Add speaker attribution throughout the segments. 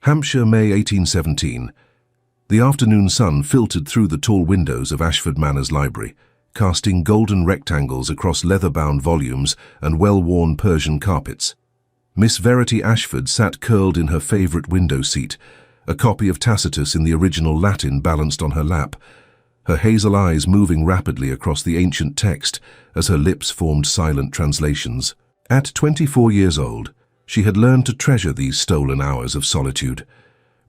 Speaker 1: Hampshire, May 1817. The afternoon sun filtered through the tall windows of Ashford Manor's library, casting golden rectangles across leather-bound volumes and well-worn Persian carpets. Miss Verity Ashford sat curled in her favourite window seat, a copy of Tacitus in the original Latin balanced on her lap, her hazel eyes moving rapidly across the ancient text as her lips formed silent translations. At 24 years old, she had learned to treasure these stolen hours of solitude,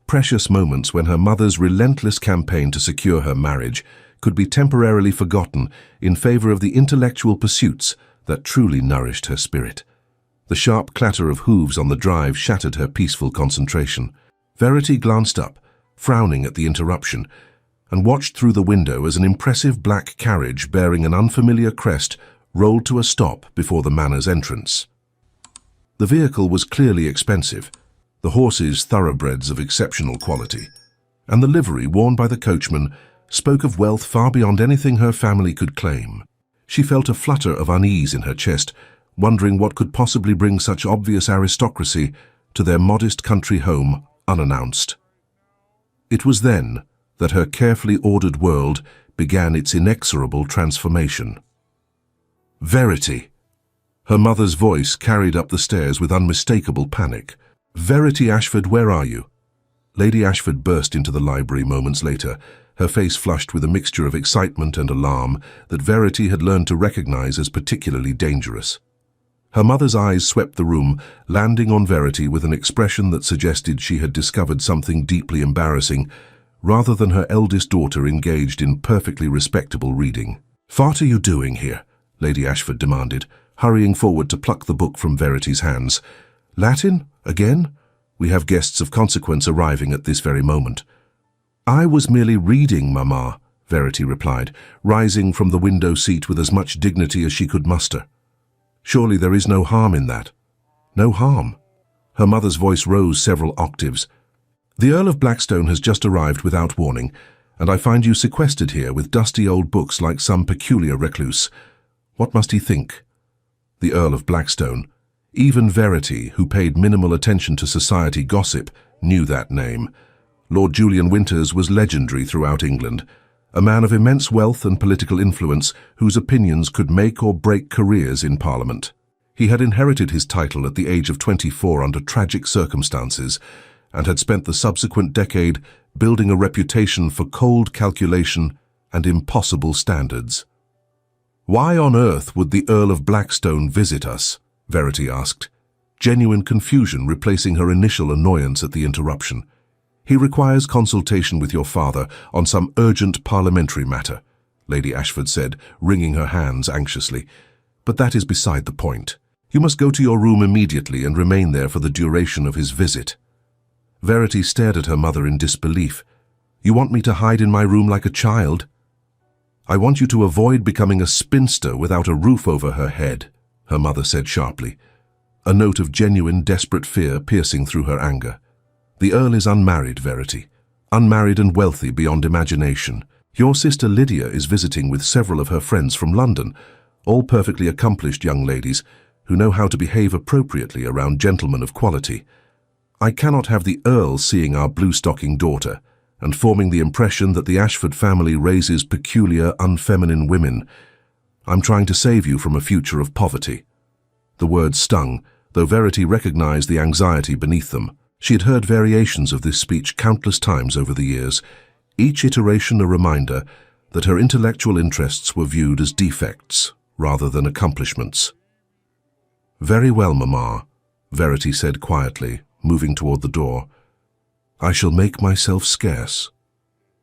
Speaker 1: precious moments when her mother's relentless campaign to secure her marriage could be temporarily forgotten in favour of the intellectual pursuits that truly nourished her spirit. The sharp clatter of hooves on the drive shattered her peaceful concentration. Verity glanced up, frowning at the interruption, and watched through the window as an impressive black carriage bearing an unfamiliar crest rolled to a stop before the manor's entrance. The vehicle was clearly expensive, the horses thoroughbreds of exceptional quality, and the livery worn by the coachman spoke of wealth far beyond anything her family could claim. She felt a flutter of unease in her chest, wondering what could possibly bring such obvious aristocracy to their modest country home unannounced. It was then that her carefully ordered world began its inexorable transformation. Verity! Her mother's voice carried up the stairs with unmistakable panic. "Verity Ashford, where are you?" Lady Ashford burst into the library moments later, her face flushed with a mixture of excitement and alarm that Verity had learned to recognize as particularly dangerous. Her mother's eyes swept the room, landing on Verity with an expression that suggested she had discovered something deeply embarrassing, rather than her eldest daughter engaged in perfectly respectable reading. "What are you doing here?" Lady Ashford demanded, hurrying forward to pluck the book from Verity's hands. "Latin? Again? We have guests of consequence arriving at this very moment." "I was merely reading, Mamma," Verity replied, rising from the window seat with as much dignity as she could muster. "Surely there is no harm in that." "No harm?" Her mother's voice rose several octaves. "The Earl of Blackstone has just arrived without warning, and I find you sequestered here with dusty old books like some peculiar recluse. What must he think?" The Earl of Blackstone. Even Verity, who paid minimal attention to society gossip, knew that name. Lord Julian Winters was legendary throughout England, a man of immense wealth and political influence whose opinions could make or break careers in Parliament. He had inherited his title at the age of 24 under tragic circumstances, and had spent the subsequent decade building a reputation for cold calculation and impossible standards. "Why on earth would the Earl of Blackstone visit us?" Verity asked, genuine confusion replacing her initial annoyance at the interruption. "He requires consultation with your father on some urgent parliamentary matter," Lady Ashford said, wringing her hands anxiously. "But that is beside the point. You must go to your room immediately and remain there for the duration of his visit." Verity stared at her mother in disbelief. "You want me to hide in my room like a child?" "I want you to avoid becoming a spinster without a roof over her head," her mother said sharply, a note of genuine, desperate fear piercing through her anger. "The Earl is unmarried, Verity. Unmarried and wealthy beyond imagination. Your sister Lydia is visiting with several of her friends from London, all perfectly accomplished young ladies who know how to behave appropriately around gentlemen of quality. I cannot have the Earl seeing our blue-stocking daughter and forming the impression that the Ashford family raises peculiar, unfeminine women. I'm trying to save you from a future of poverty." The words stung, though Verity recognized the anxiety beneath them. She had heard variations of this speech countless times over the years, each iteration a reminder that her intellectual interests were viewed as defects rather than accomplishments. "Very well, Mamma," Verity said quietly, moving toward the door. "I shall make myself scarce."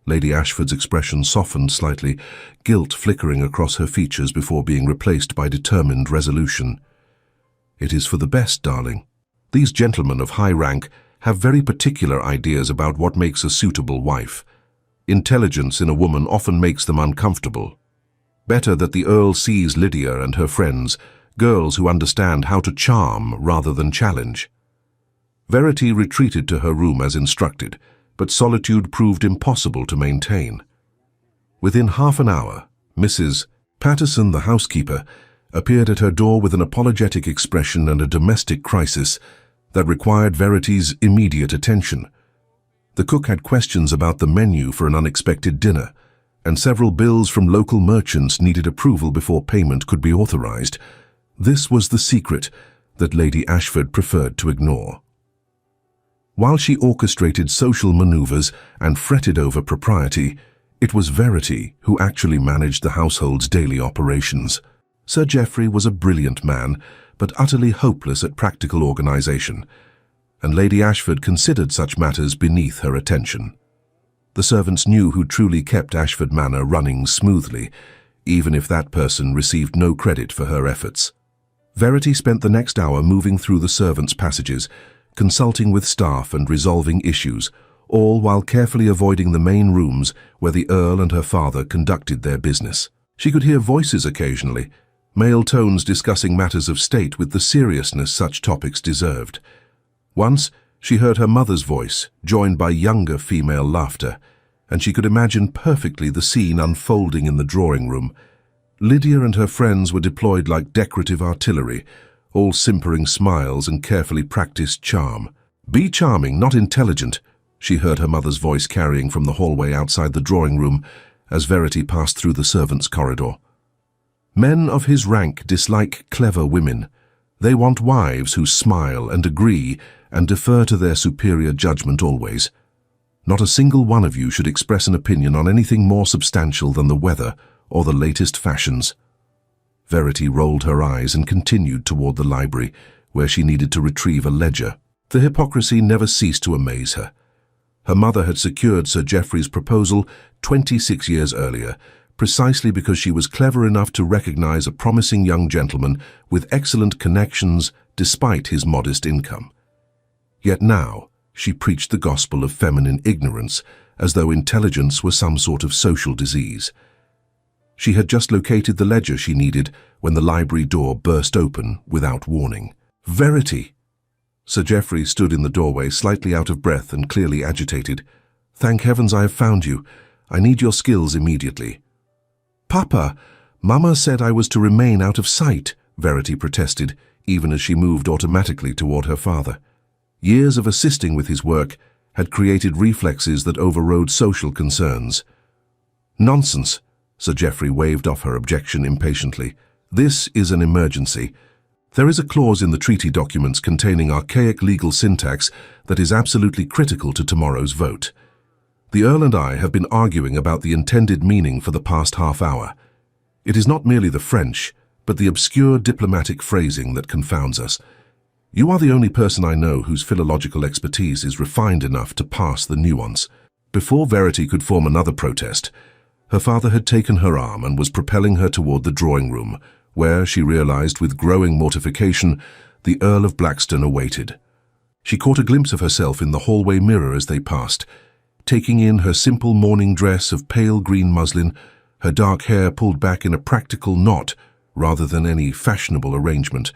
Speaker 1: Lady Ashford's expression softened slightly, guilt flickering across her features before being replaced by determined resolution. "It is for the best, darling. These gentlemen of high rank have very particular ideas about what makes a suitable wife. Intelligence in a woman often makes them uncomfortable. Better that the Earl sees Lydia and her friends, girls who understand how to charm rather than challenge." Verity retreated to her room as instructed, but solitude proved impossible to maintain. Within half an hour, Mrs. Patterson, the housekeeper, appeared at her door with an apologetic expression and a domestic crisis that required Verity's immediate attention. The cook had questions about the menu for an unexpected dinner, and several bills from local merchants needed approval before payment could be authorized. This was the secret that Lady Ashford preferred to ignore. While she orchestrated social maneuvers and fretted over propriety, it was Verity who actually managed the household's daily operations. Sir Geoffrey was a brilliant man, but utterly hopeless at practical organization, and Lady Ashford considered such matters beneath her attention. The servants knew who truly kept Ashford Manor running smoothly, even if that person received no credit for her efforts. Verity spent the next hour moving through the servants' passages, consulting with staff and resolving issues, all while carefully avoiding the main rooms where the Earl and her father conducted their business. She could hear voices occasionally, male tones discussing matters of state with the seriousness such topics deserved. Once, she heard her mother's voice, joined by younger female laughter, and she could imagine perfectly the scene unfolding in the drawing room. Lydia and her friends were deployed like decorative artillery, all simpering smiles and carefully practiced charm. "Be charming, not intelligent," she heard her mother's voice carrying from the hallway outside the drawing room as Verity passed through the servants' corridor. Men of his rank dislike clever women. They want wives who smile and agree and defer to their superior judgment always. Not a single one of you should express an opinion on anything more substantial than the weather or the latest fashions. Verity rolled her eyes and continued toward the library, where she needed to retrieve a ledger. The hypocrisy never ceased to amaze her. Her mother had secured Sir Geoffrey's proposal 26 years earlier, precisely because she was clever enough to recognize a promising young gentleman with excellent connections despite his modest income. Yet now, she preached the gospel of feminine ignorance, as though intelligence were some sort of social disease. She had just located the ledger she needed when the library door burst open without warning. "Verity!" Sir Geoffrey stood in the doorway, slightly out of breath and clearly agitated. "Thank heavens I have found you. I need your skills immediately." "Papa, Mama said I was to remain out of sight," Verity protested, even as she moved automatically toward her father. Years of assisting with his work had created reflexes that overrode social concerns. "Nonsense," Sir Geoffrey waved off her objection impatiently. "This is an emergency. There is a clause in the treaty documents containing archaic legal syntax that is absolutely critical to tomorrow's vote. The Earl and I have been arguing about the intended meaning for the past half hour. It is not merely the French, but the obscure diplomatic phrasing that confounds us. You are the only person I know whose philological expertise is refined enough to pass the nuance." Before Verity could form another protest, her father had taken her arm and was propelling her toward the drawing room, where, she realized with growing mortification, the Earl of Blackstone awaited. She caught a glimpse of herself in the hallway mirror as they passed, taking in her simple morning dress of pale green muslin, her dark hair pulled back in a practical knot rather than any fashionable arrangement,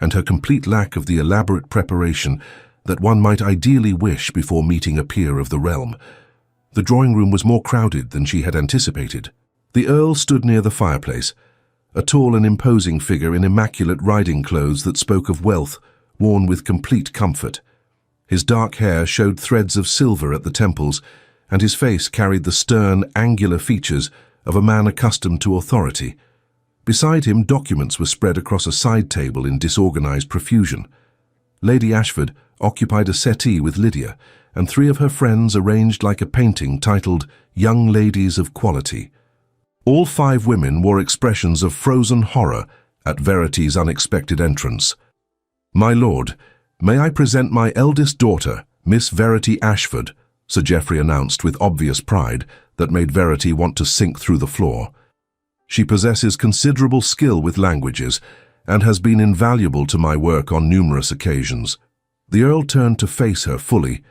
Speaker 1: and her complete lack of the elaborate preparation that one might ideally wish before meeting a peer of the realm. The drawing room was more crowded than she had anticipated. The Earl stood near the fireplace, a tall and imposing figure in immaculate riding clothes that spoke of wealth, worn with complete comfort. His dark hair showed threads of silver at the temples, and his face carried the stern, angular features of a man accustomed to authority. Beside him, documents were spread across a side table in disorganized profusion. Lady Ashford occupied a settee with Lydia, and three of her friends arranged like a painting titled "Young Ladies of Quality." All 5 women wore expressions of frozen horror at Verity's unexpected entrance. "My lord, may I present my eldest daughter, Miss Verity Ashford," Sir Geoffrey announced with obvious pride that made Verity want to sink through the floor. "She possesses considerable skill with languages and has been invaluable to my work on numerous occasions." The Earl turned to face her fully,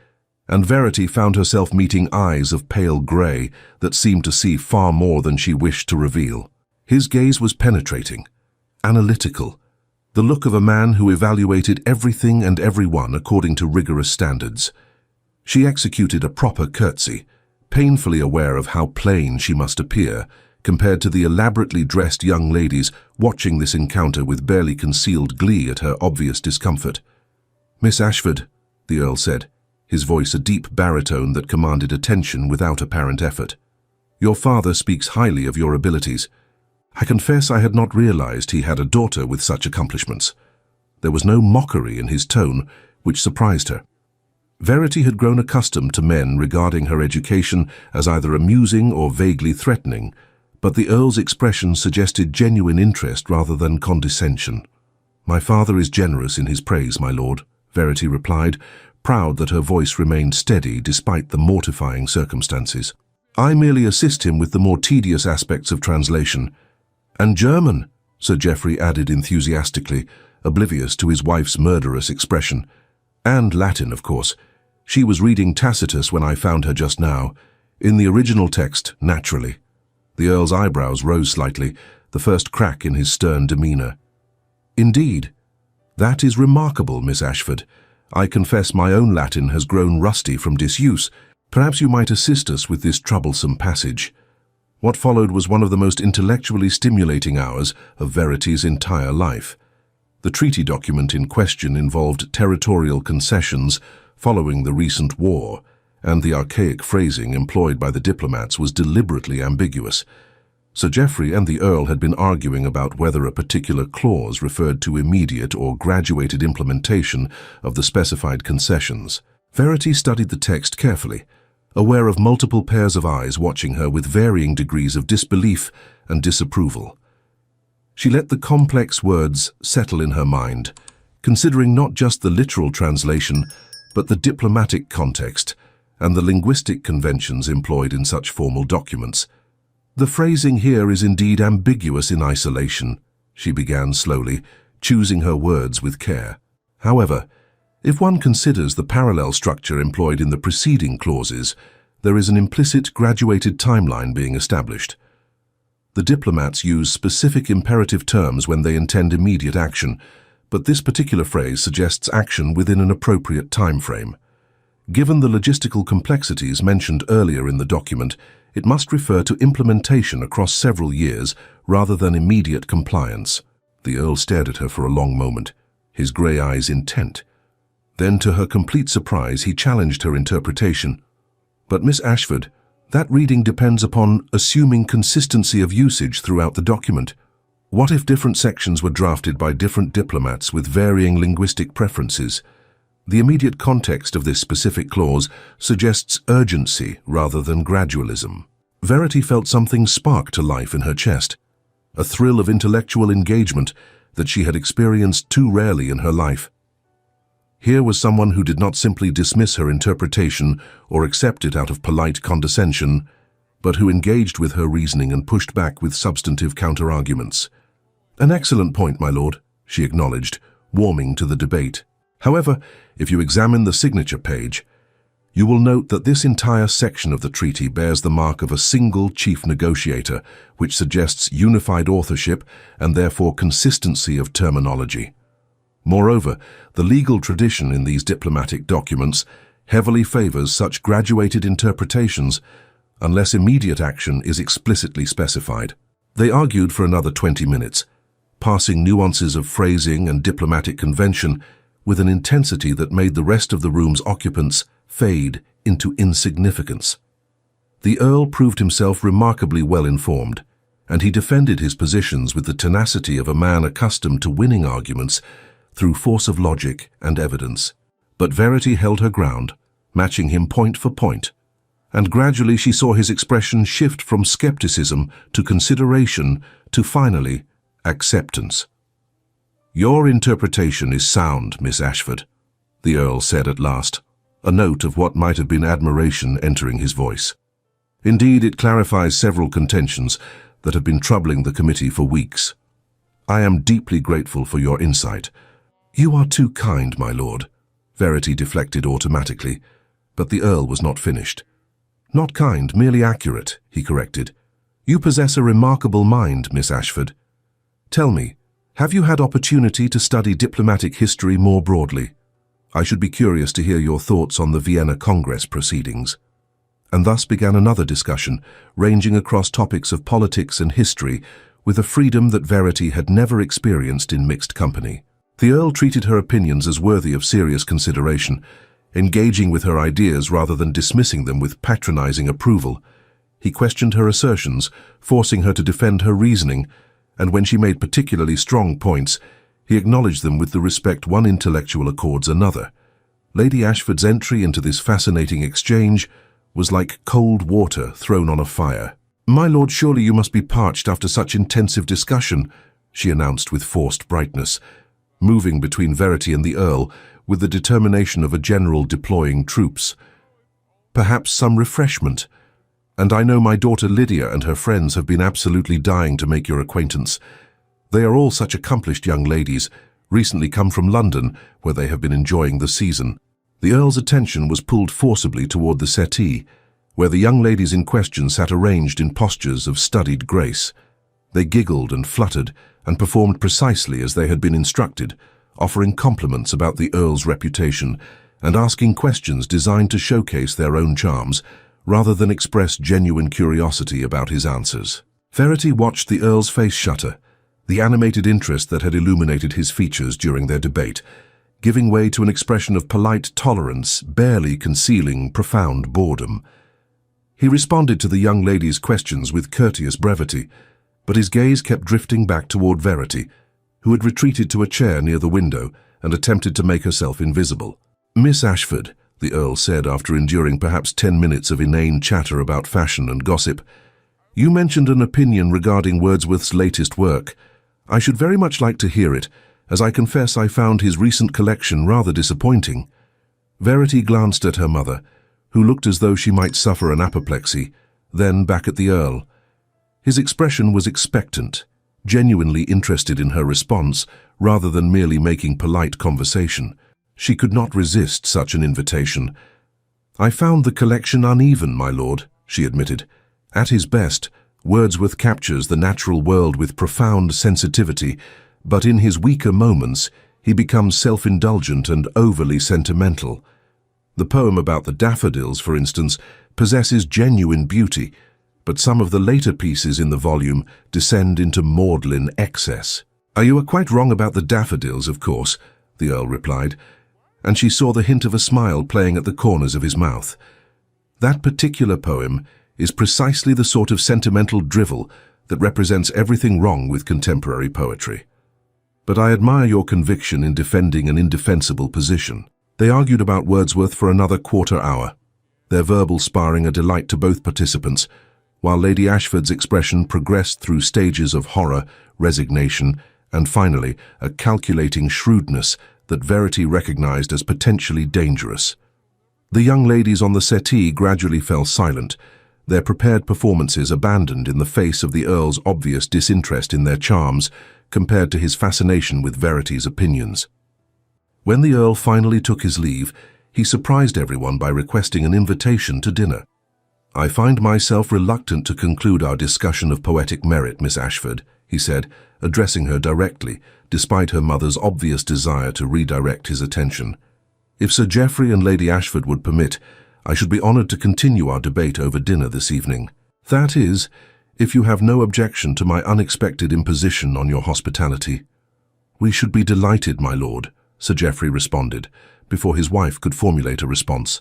Speaker 1: and Verity found herself meeting eyes of pale grey that seemed to see far more than she wished to reveal. His gaze was penetrating, analytical, the look of a man who evaluated everything and everyone according to rigorous standards. She executed a proper curtsy, painfully aware of how plain she must appear compared to the elaborately dressed young ladies watching this encounter with barely concealed glee at her obvious discomfort. "Miss Ashford," the Earl said, his voice a deep baritone that commanded attention without apparent effort. "Your father speaks highly of your abilities. I confess I had not realized he had a daughter with such accomplishments." There was no mockery in his tone, which surprised her. Verity had grown accustomed to men regarding her education as either amusing or vaguely threatening, but the Earl's expression suggested genuine interest rather than condescension. "My father is generous in his praise, my lord," Verity replied, proud that her voice remained steady despite the mortifying circumstances. "I merely assist him with the more tedious aspects of translation." "And German," Sir Geoffrey added enthusiastically, oblivious to his wife's murderous expression. "And Latin, of course. She was reading Tacitus when I found her just now. In the original text, naturally." The Earl's eyebrows rose slightly, the first crack in his stern demeanour. "Indeed. That is remarkable, Miss Ashford. I confess my own Latin has grown rusty from disuse. Perhaps you might assist us with this troublesome passage." What followed was one of the most intellectually stimulating hours of Verity's entire life. The treaty document in question involved territorial concessions following the recent war, and the archaic phrasing employed by the diplomats was deliberately ambiguous. Sir Geoffrey and the Earl had been arguing about whether a particular clause referred to immediate or graduated implementation of the specified concessions. Verity studied the text carefully, aware of multiple pairs of eyes watching her with varying degrees of disbelief and disapproval. She let the complex words settle in her mind, considering not just the literal translation, but the diplomatic context and the linguistic conventions employed in such formal documents. "The phrasing here is indeed ambiguous in isolation," she began slowly, choosing her words with care. "However, if one considers the parallel structure employed in the preceding clauses, there is an implicit graduated timeline being established. The diplomats use specific imperative terms when they intend immediate action, but this particular phrase suggests action within an appropriate time frame. Given the logistical complexities mentioned earlier in the document, it must refer to implementation across several years rather than immediate compliance." The Earl stared at her for a long moment, his grey eyes intent. Then, to her complete surprise, he challenged her interpretation. "But Miss Ashford, that reading depends upon assuming consistency of usage throughout the document. What if different sections were drafted by different diplomats with varying linguistic preferences? The immediate context of this specific clause suggests urgency rather than gradualism." Verity felt something spark to life in her chest, a thrill of intellectual engagement that she had experienced too rarely in her life. Here was someone who did not simply dismiss her interpretation or accept it out of polite condescension, but who engaged with her reasoning and pushed back with substantive counter-arguments. "An excellent point, my lord," she acknowledged, warming to the debate. "However, if you examine the signature page, you will note that this entire section of the treaty bears the mark of a single chief negotiator, which suggests unified authorship and therefore consistency of terminology. Moreover, the legal tradition in these diplomatic documents heavily favors such graduated interpretations unless immediate action is explicitly specified." They argued for another 20 minutes, passing nuances of phrasing and diplomatic convention with an intensity that made the rest of the room's occupants fade into insignificance. The Earl proved himself remarkably well-informed, and he defended his positions with the tenacity of a man accustomed to winning arguments through force of logic and evidence. But Verity held her ground, matching him point for point, and gradually she saw his expression shift from skepticism to consideration to, finally, acceptance. "Your interpretation is sound, Miss Ashford," the Earl said at last, a note of what might have been admiration entering his voice. "Indeed, it clarifies several contentions that have been troubling the committee for weeks. I am deeply grateful for your insight." "You are too kind, my lord," Verity deflected automatically, but the Earl was not finished. "Not kind, merely accurate," he corrected. "You possess a remarkable mind, Miss Ashford. Tell me, have you had opportunity to study diplomatic history more broadly? I should be curious to hear your thoughts on the Vienna Congress proceedings." And thus began another discussion, ranging across topics of politics and history, with a freedom that Verity had never experienced in mixed company. The Earl treated her opinions as worthy of serious consideration, engaging with her ideas rather than dismissing them with patronizing approval. He questioned her assertions, forcing her to defend her reasoning, and when she made particularly strong points, he acknowledged them with the respect one intellectual accords another. Lady Ashford's entry into this fascinating exchange was like cold water thrown on a fire. "My lord, surely you must be parched after such intensive discussion," she announced with forced brightness, moving between Verity and the Earl with the determination of a general deploying troops. "Perhaps some refreshment. And I know my daughter Lydia and her friends have been absolutely dying to make your acquaintance. They are all such accomplished young ladies, recently come from London, where they have been enjoying the season." The Earl's attention was pulled forcibly toward the settee, where the young ladies in question sat arranged in postures of studied grace. They giggled and fluttered and performed precisely as they had been instructed, offering compliments about the Earl's reputation and asking questions designed to showcase their own charms, rather than express genuine curiosity about his answers. Verity watched the Earl's face shudder, the animated interest that had illuminated his features during their debate, giving way to an expression of polite tolerance, barely concealing profound boredom. He responded to the young lady's questions with courteous brevity, but his gaze kept drifting back toward Verity, who had retreated to a chair near the window and attempted to make herself invisible. "Miss Ashford," the Earl said after enduring perhaps 10 minutes of inane chatter about fashion and gossip, "you mentioned an opinion regarding Wordsworth's latest work. I should very much like to hear it, as I confess I found his recent collection rather disappointing." Verity glanced at her mother, who looked as though she might suffer an apoplexy, then back at the Earl. His expression was expectant, genuinely interested in her response, rather than merely making polite conversation. She could not resist such an invitation. "I found the collection uneven, my lord," she admitted. "At his best, Wordsworth captures the natural world with profound sensitivity, but in his weaker moments, he becomes self-indulgent and overly sentimental. The poem about the daffodils, for instance, possesses genuine beauty, but some of the later pieces in the volume descend into maudlin excess." "You are quite wrong about the daffodils, of course," the Earl replied, and she saw the hint of a smile playing at the corners of his mouth. "That particular poem is precisely the sort of sentimental drivel that represents everything wrong with contemporary poetry. But I admire your conviction in defending an indefensible position." They argued about Wordsworth for another quarter hour, their verbal sparring a delight to both participants, while Lady Ashford's expression progressed through stages of horror, resignation, and finally a calculating shrewdness that Verity recognized as potentially dangerous. The young ladies on the settee gradually fell silent, their prepared performances abandoned in the face of the Earl's obvious disinterest in their charms compared to his fascination with Verity's opinions. When the Earl finally took his leave, he surprised everyone by requesting an invitation to dinner. "I find myself reluctant to conclude our discussion of poetic merit, Miss Ashford," he said, addressing her directly, despite her mother's obvious desire to redirect his attention. "If Sir Geoffrey and Lady Ashford would permit, I should be honored to continue our debate over dinner this evening. That is, if you have no objection to my unexpected imposition on your hospitality." "We should be delighted, my lord," Sir Geoffrey responded, before his wife could formulate a response.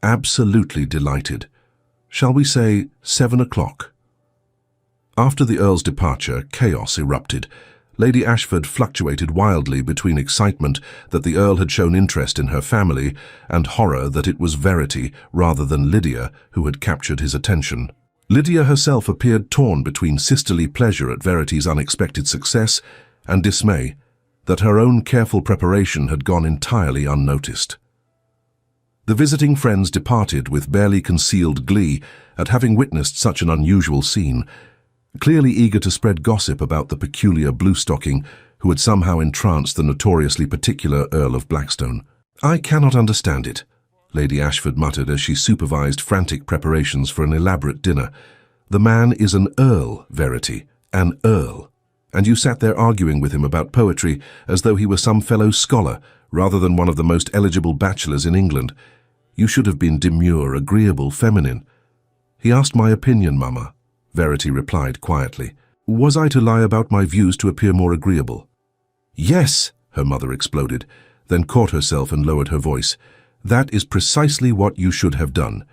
Speaker 1: "Absolutely delighted. Shall we say 7 o'clock? After the Earl's departure, chaos erupted. Lady Ashford fluctuated wildly between excitement that the Earl had shown interest in her family and horror that it was Verity rather than Lydia who had captured his attention. Lydia herself appeared torn between sisterly pleasure at Verity's unexpected success and dismay that her own careful preparation had gone entirely unnoticed. The visiting friends departed with barely concealed glee at having witnessed such an unusual scene, clearly eager to spread gossip about the peculiar bluestocking who had somehow entranced the notoriously particular Earl of Blackstone. "I cannot understand it," Lady Ashford muttered as she supervised frantic preparations for an elaborate dinner. "The man is an earl, Verity, an earl. And you sat there arguing with him about poetry as though he were some fellow scholar rather than one of the most eligible bachelors in England. You should have been demure, agreeable, feminine." "He asked my opinion, Mamma," Verity replied quietly. "Was I to lie about my views to appear more agreeable?" "Yes," her mother exploded, then caught herself and lowered her voice. That is precisely what you should have done.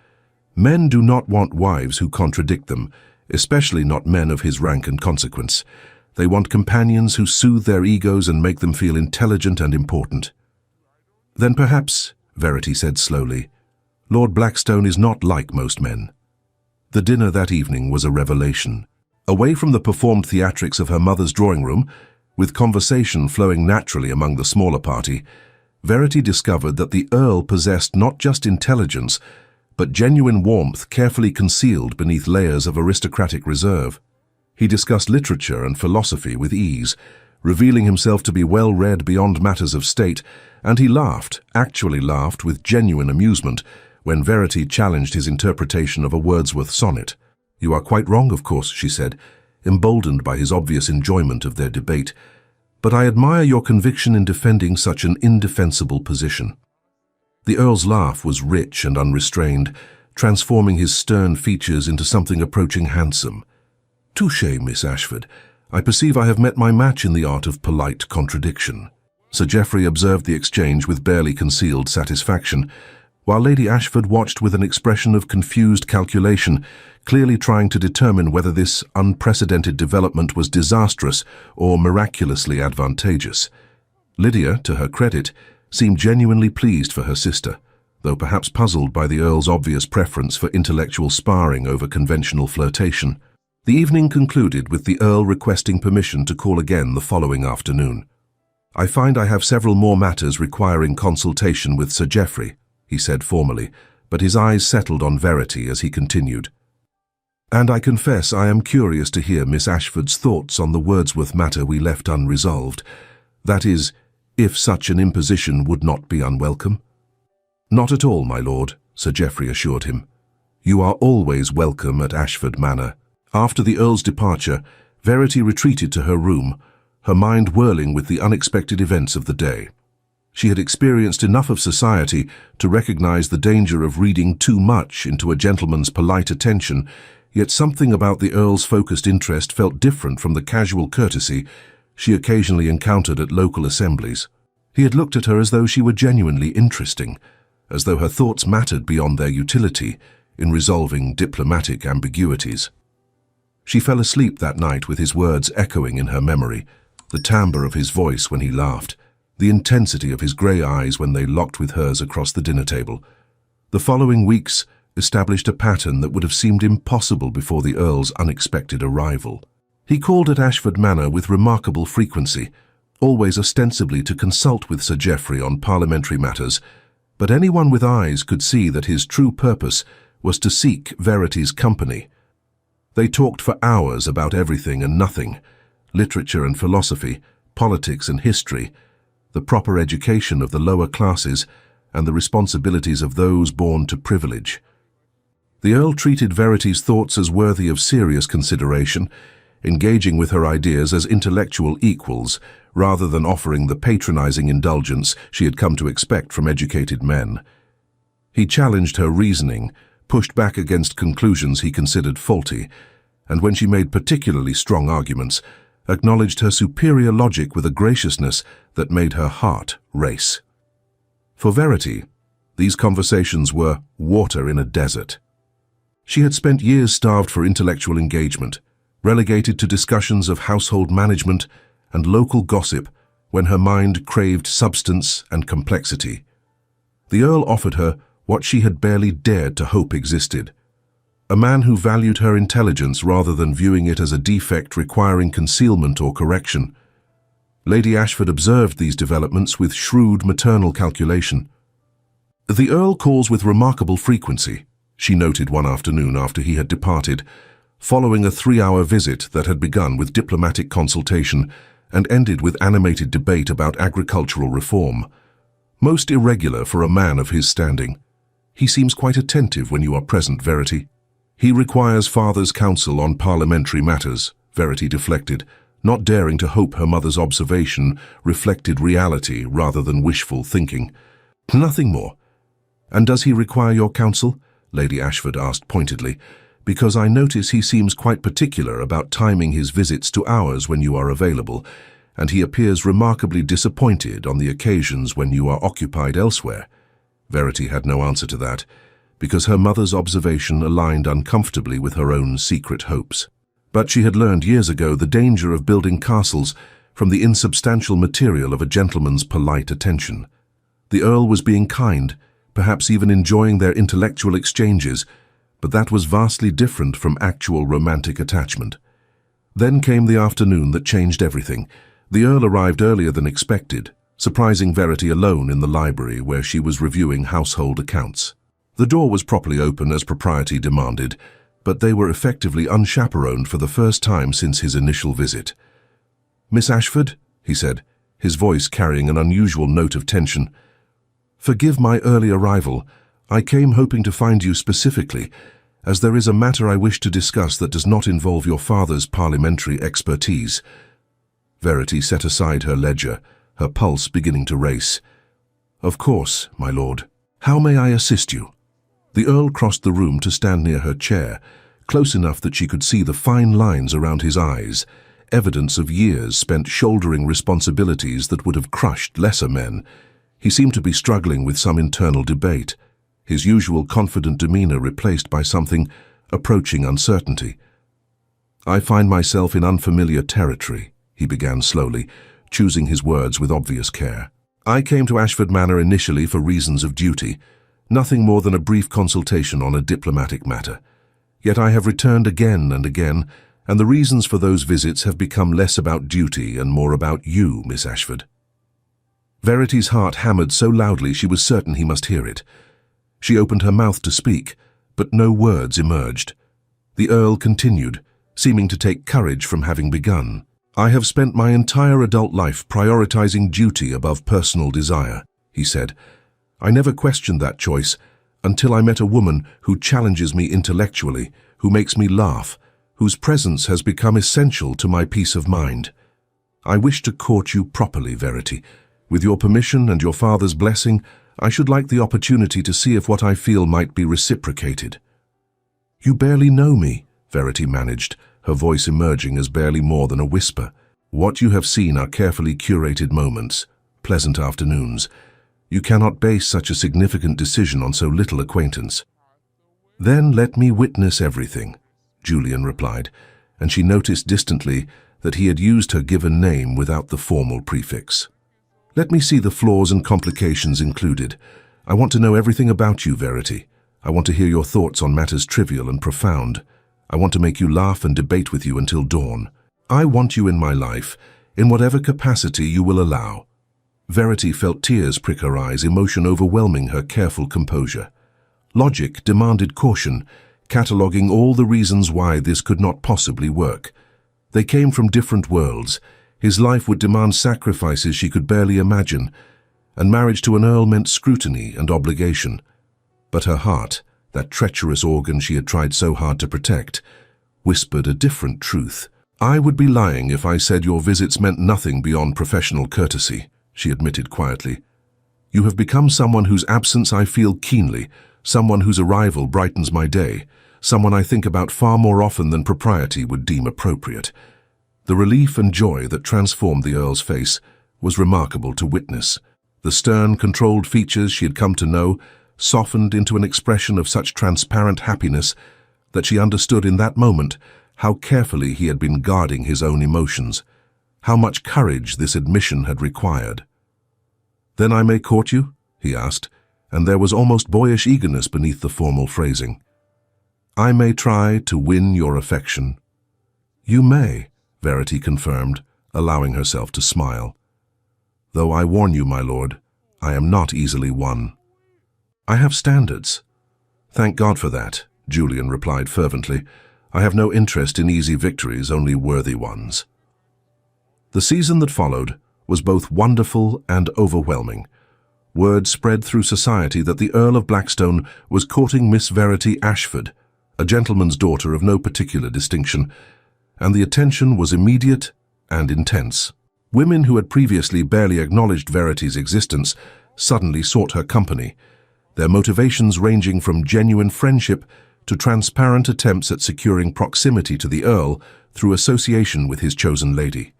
Speaker 1: Men do not want wives who contradict them, especially not men of his rank and consequence. They want companions who soothe their egos and make them feel intelligent and important. Then perhaps, Verity said slowly, Lord Blackstone is not like most men. The dinner that evening was a revelation. Away from the performed theatrics of her mother's drawing room, with conversation flowing naturally among the smaller party, Verity discovered that the Earl possessed not just intelligence, but genuine warmth carefully concealed beneath layers of aristocratic reserve. He discussed literature and philosophy with ease, revealing himself to be well-read beyond matters of state, and he actually laughed with genuine amusement, when Verity challenged his interpretation of a Wordsworth sonnet. "You are quite wrong, of course," she said, emboldened by his obvious enjoyment of their debate, "but I admire your conviction in defending such an indefensible position." The Earl's laugh was rich and unrestrained, transforming his stern features into something approaching handsome. "Touché, Miss Ashford. I perceive I have met my match in the art of polite contradiction." Sir Geoffrey observed the exchange with barely concealed satisfaction, while Lady Ashford watched with an expression of confused calculation, clearly trying to determine whether this unprecedented development was disastrous or miraculously advantageous. Lydia, to her credit, seemed genuinely pleased for her sister, though perhaps puzzled by the Earl's obvious preference for intellectual sparring over conventional flirtation. The evening concluded with the Earl requesting permission to call again the following afternoon. "I find I have several more matters requiring consultation with Sir Geoffrey," he said formally, but his eyes settled on Verity as he continued. "And I confess I am curious to hear Miss Ashford's thoughts on the Wordsworth matter we left unresolved. That is, if such an imposition would not be unwelcome." "Not at all, my lord," Sir Geoffrey assured him. "You are always welcome at Ashford Manor." After the Earl's departure, Verity retreated to her room, her mind whirling with the unexpected events of the day. She had experienced enough of society to recognize the danger of reading too much into a gentleman's polite attention, yet something about the Earl's focused interest felt different from the casual courtesy she occasionally encountered at local assemblies. He had looked at her as though she were genuinely interesting, as though her thoughts mattered beyond their utility in resolving diplomatic ambiguities. She fell asleep that night with his words echoing in her memory, the timbre of his voice when he laughed, the intensity of his grey eyes when they locked with hers across the dinner table. The following weeks established a pattern that would have seemed impossible before the Earl's unexpected arrival. He called at Ashford Manor with remarkable frequency, always ostensibly to consult with Sir Geoffrey on parliamentary matters, but anyone with eyes could see that his true purpose was to seek Verity's company. They talked for hours about everything and nothing, literature and philosophy, politics and history, the proper education of the lower classes, and the responsibilities of those born to privilege. The Earl treated Verity's thoughts as worthy of serious consideration, engaging with her ideas as intellectual equals, rather than offering the patronizing indulgence she had come to expect from educated men. He challenged her reasoning, pushed back against conclusions he considered faulty, and when she made particularly strong arguments, acknowledged her superior logic with a graciousness that made her heart race. For Verity, these conversations were water in a desert. She had spent years starved for intellectual engagement, relegated to discussions of household management and local gossip when her mind craved substance and complexity. The Earl offered her what she had barely dared to hope existed, a man who valued her intelligence rather than viewing it as a defect requiring concealment or correction. Lady Ashford observed these developments with shrewd maternal calculation. "The Earl calls with remarkable frequency," she noted one afternoon after he had departed, following a 3-hour visit that had begun with diplomatic consultation and ended with animated debate about agricultural reform. "Most irregular for a man of his standing. He seems quite attentive when you are present, Verity." "He requires father's counsel on parliamentary matters," Verity deflected, not daring to hope her mother's observation reflected reality rather than wishful thinking. "Nothing more." "And does he require your counsel?" Lady Ashford asked pointedly, "because I notice he seems quite particular about timing his visits to hours when you are available, and he appears remarkably disappointed on the occasions when you are occupied elsewhere." Verity had no answer to that, because her mother's observation aligned uncomfortably with her own secret hopes. But she had learned years ago the danger of building castles from the insubstantial material of a gentleman's polite attention. The Earl was being kind, perhaps even enjoying their intellectual exchanges, but that was vastly different from actual romantic attachment. Then came the afternoon that changed everything. The Earl arrived earlier than expected, surprising Verity alone in the library where she was reviewing household accounts. The door was properly open as propriety demanded, but they were effectively unchaperoned for the first time since his initial visit. "Miss Ashford," he said, his voice carrying an unusual note of tension, "forgive my early arrival. I came hoping to find you specifically, as there is a matter I wish to discuss that does not involve your father's parliamentary expertise." Verity set aside her ledger, her pulse beginning to race. "Of course, my lord. How may I assist you?" The Earl crossed the room to stand near her chair, close enough that she could see the fine lines around his eyes, evidence of years spent shouldering responsibilities that would have crushed lesser men. He seemed to be struggling with some internal debate, his usual confident demeanor replaced by something approaching uncertainty. "I find myself in unfamiliar territory," he began slowly, choosing his words with obvious care. "I came to Ashford Manor initially for reasons of duty, nothing more than a brief consultation on a diplomatic matter. Yet I have returned again and again, and the reasons for those visits have become less about duty and more about you, Miss Ashford." Verity's heart hammered so loudly she was certain he must hear it. She opened her mouth to speak, but no words emerged. The Earl continued, seeming to take courage from having begun. "I have spent my entire adult life prioritizing duty above personal desire," he said. "I never questioned that choice until I met a woman who challenges me intellectually, who makes me laugh, whose presence has become essential to my peace of mind. I wish to court you properly, Verity. With your permission and your father's blessing, I should like the opportunity to see if what I feel might be reciprocated." "You barely know me," Verity managed, her voice emerging as barely more than a whisper. "What you have seen are carefully curated moments, pleasant afternoons. You cannot base such a significant decision on so little acquaintance." "Then let me witness everything," Julian replied, and she noticed distantly that he had used her given name without the formal prefix. "Let me see the flaws and complications included. I want to know everything about you, Verity. I want to hear your thoughts on matters trivial and profound. I want to make you laugh and debate with you until dawn. I want you in my life, in whatever capacity you will allow." Verity felt tears prick her eyes, emotion overwhelming her careful composure. Logic demanded caution, cataloguing all the reasons why this could not possibly work. They came from different worlds. His life would demand sacrifices she could barely imagine, and marriage to an earl meant scrutiny and obligation. But her heart, that treacherous organ she had tried so hard to protect, whispered a different truth. "I would be lying if I said your visits meant nothing beyond professional courtesy," she admitted quietly. "You have become someone whose absence I feel keenly, someone whose arrival brightens my day, someone I think about far more often than propriety would deem appropriate." The relief and joy that transformed the Earl's face was remarkable to witness. The stern, controlled features she had come to know softened into an expression of such transparent happiness that she understood in that moment how carefully he had been guarding his own emotions, how much courage this admission had required. "Then I may court you?" he asked, and there was almost boyish eagerness beneath the formal phrasing. "I may try to win your affection." "You may," Verity confirmed, allowing herself to smile. "Though I warn you, my lord, I am not easily won. I have standards." "Thank God for that," Julian replied fervently. "I have no interest in easy victories, only worthy ones." The season that followed was both wonderful and overwhelming. Word spread through society that the Earl of Blackstone was courting Miss Verity Ashford, a gentleman's daughter of no particular distinction, and the attention was immediate and intense. Women who had previously barely acknowledged Verity's existence suddenly sought her company, their motivations ranging from genuine friendship to transparent attempts at securing proximity to the Earl through association with his chosen lady.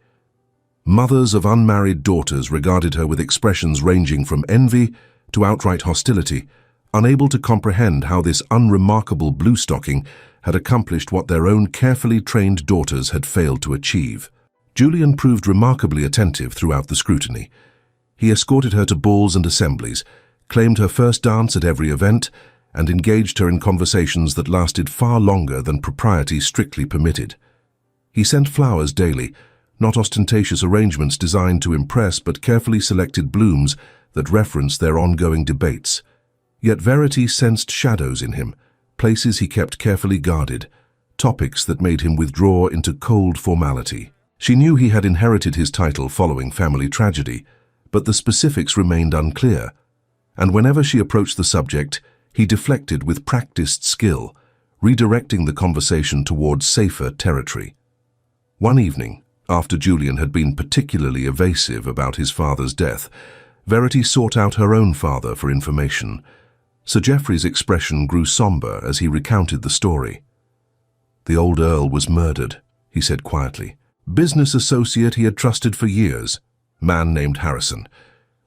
Speaker 1: Mothers of unmarried daughters regarded her with expressions ranging from envy to outright hostility, unable to comprehend how this unremarkable bluestocking had accomplished what their own carefully trained daughters had failed to achieve. Julian proved remarkably attentive throughout the scrutiny. He escorted her to balls and assemblies, claimed her first dance at every event, and engaged her in conversations that lasted far longer than propriety strictly permitted. He sent flowers daily, not ostentatious arrangements designed to impress but carefully selected blooms that referenced their ongoing debates. Yet Verity sensed shadows in him, places he kept carefully guarded, topics that made him withdraw into cold formality. She knew he had inherited his title following family tragedy, but the specifics remained unclear, and whenever she approached the subject, he deflected with practiced skill, redirecting the conversation towards safer territory. One evening, after Julian had been particularly evasive about his father's death, Verity sought out her own father for information. Sir Geoffrey's expression grew somber as he recounted the story. "The old Earl was murdered," he said quietly. "Business associate he had trusted for years, man named Harrison.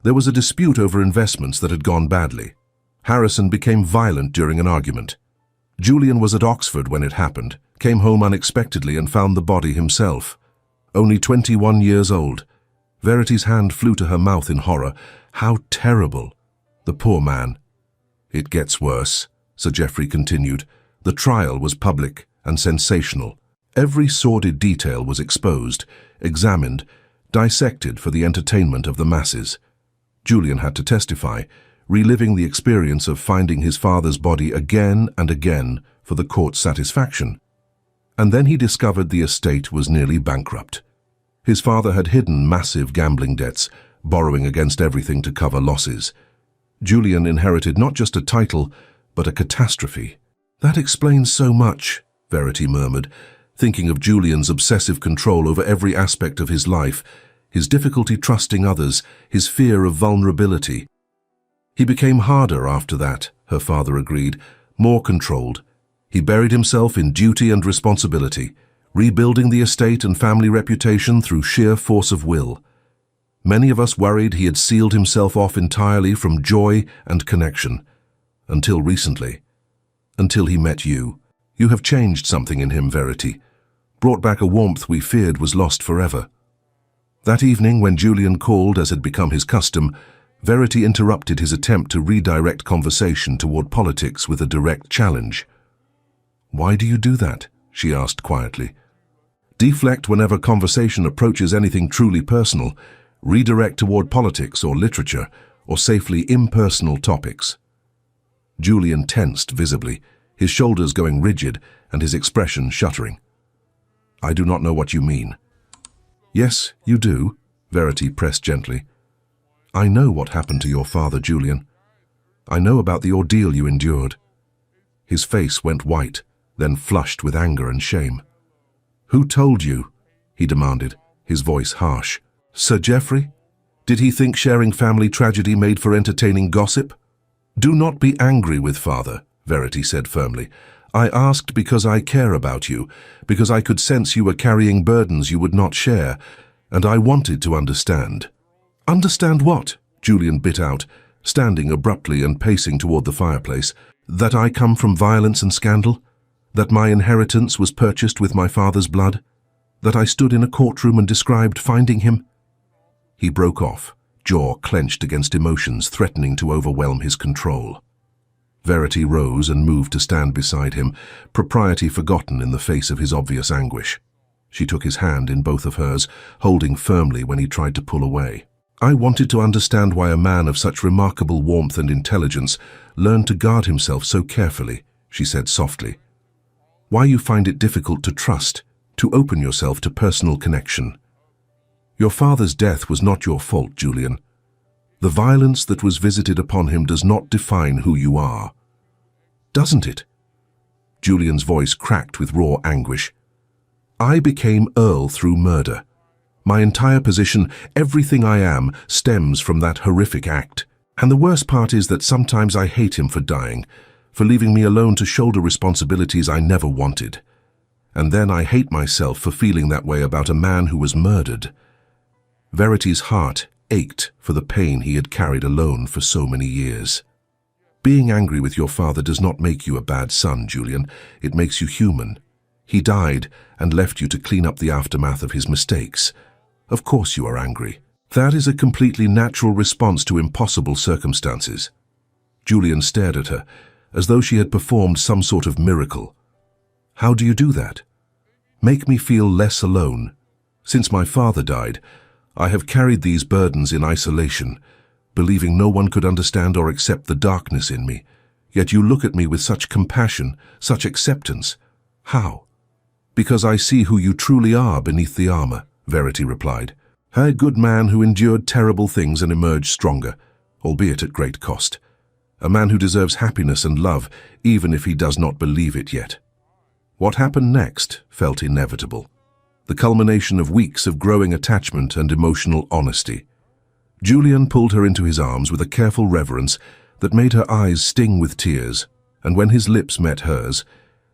Speaker 1: There was a dispute over investments that had gone badly. Harrison became violent during an argument. Julian was at Oxford when it happened, came home unexpectedly and found the body himself. Only 21 years old. Verity's hand flew to her mouth in horror. How terrible! The poor man. It gets worse, Sir Geoffrey continued. The trial was public and sensational. Every sordid detail was exposed, examined, dissected for the entertainment of the masses. Julian had to testify, reliving the experience of finding his father's body again and again for the court's satisfaction. And then he discovered the estate was nearly bankrupt. His father had hidden massive gambling debts, borrowing against everything to cover losses. Julian inherited not just a title, but a catastrophe. "That explains so much," Verity murmured, thinking of Julian's obsessive control over every aspect of his life, his difficulty trusting others, his fear of vulnerability. "He became harder after that," her father agreed, "more controlled. He buried himself in duty and responsibility, rebuilding the estate and family reputation through sheer force of will. Many of us worried he had sealed himself off entirely from joy and connection. Until recently. Until he met you. You have changed something in him, Verity. Brought back a warmth we feared was lost forever." That evening, when Julian called as had become his custom, Verity interrupted his attempt to redirect conversation toward politics with a direct challenge. "Why do you do that?" she asked quietly. "Deflect whenever conversation approaches anything truly personal, redirect toward politics or literature, or safely impersonal topics." Julian tensed visibly, his shoulders going rigid and his expression shuddering. "I do not know what you mean." "Yes, you do," Verity pressed gently. "I know what happened to your father, Julian. I know about the ordeal you endured." His face went white, then flushed with anger and shame. "Who told you?" he demanded, his voice harsh. "Sir Geoffrey? Did he think sharing family tragedy made for entertaining gossip?" "Do not be angry with father," Verity said firmly. "I asked because I care about you, because I could sense you were carrying burdens you would not share, and I wanted to understand." "Understand what?" Julian bit out, standing abruptly and pacing toward the fireplace. "That I come from violence and scandal? That my inheritance was purchased with my father's blood? That I stood in a courtroom and described finding him?" He broke off, jaw clenched against emotions threatening to overwhelm his control. Verity rose and moved to stand beside him, propriety forgotten in the face of his obvious anguish. She took his hand in both of hers, holding firmly when he tried to pull away. "I wanted to understand why a man of such remarkable warmth and intelligence learned to guard himself so carefully," she said softly. "Why you find it difficult to trust, to open yourself to personal connection. Your father's death was not your fault, Julian. The violence that was visited upon him does not define who you are." "Doesn't it?" Julian's voice cracked with raw anguish. "I became Earl through murder. My entire position, everything I am, stems from that horrific act. And the worst part is that sometimes I hate him for dying, for leaving me alone to shoulder responsibilities I never wanted. And then I hate myself for feeling that way about a man who was murdered." Verity's heart ached for the pain he had carried alone for so many years. Being angry with your father does not make you a bad son, Julian. It makes you human. He died and left you to clean up the aftermath of his mistakes. Of course you are angry. That is a completely natural response to impossible circumstances. Julian stared at her, as though she had performed some sort of miracle. How do you do that? Make me feel less alone. Since my father died, I have carried these burdens in isolation, believing no one could understand or accept the darkness in me. Yet you look at me with such compassion, such acceptance. How? Because I see who you truly are beneath the armor, Verity replied. A good man who endured terrible things and emerged stronger, albeit at great cost. A man who deserves happiness and love, even if he does not believe it yet. What happened next felt inevitable. The culmination of weeks of growing attachment and emotional honesty. Julian pulled her into his arms with a careful reverence that made her eyes sting with tears, and when his lips met hers,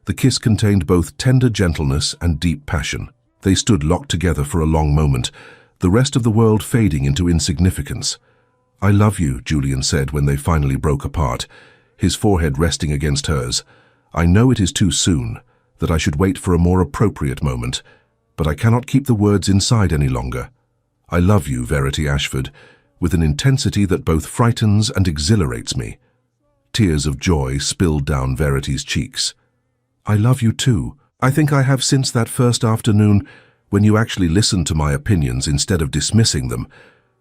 Speaker 1: the kiss contained both tender gentleness and deep passion. They stood locked together for a long moment, the rest of the world fading into insignificance. I love you, Julian said when they finally broke apart, his forehead resting against hers. I know it is too soon, that I should wait for a more appropriate moment, but I cannot keep the words inside any longer. I love you, Verity Ashford, with an intensity that both frightens and exhilarates me. Tears of joy spilled down Verity's cheeks. I love you too. I think I have since that first afternoon when you actually listened to my opinions instead of dismissing them,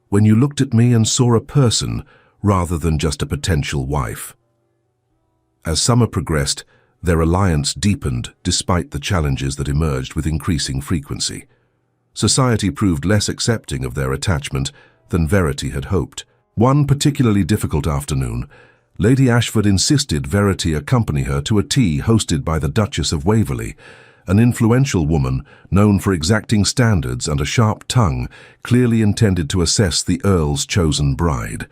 Speaker 1: when you looked at me and saw a person rather than just a potential wife. As summer progressed, their alliance deepened despite the challenges that emerged with increasing frequency. Society proved less accepting of their attachment than Verity had hoped. One particularly difficult afternoon, Lady Ashford insisted Verity accompany her to a tea hosted by the Duchess of Waverley, an influential woman known for exacting standards and a sharp tongue clearly intended to assess the Earl's chosen bride.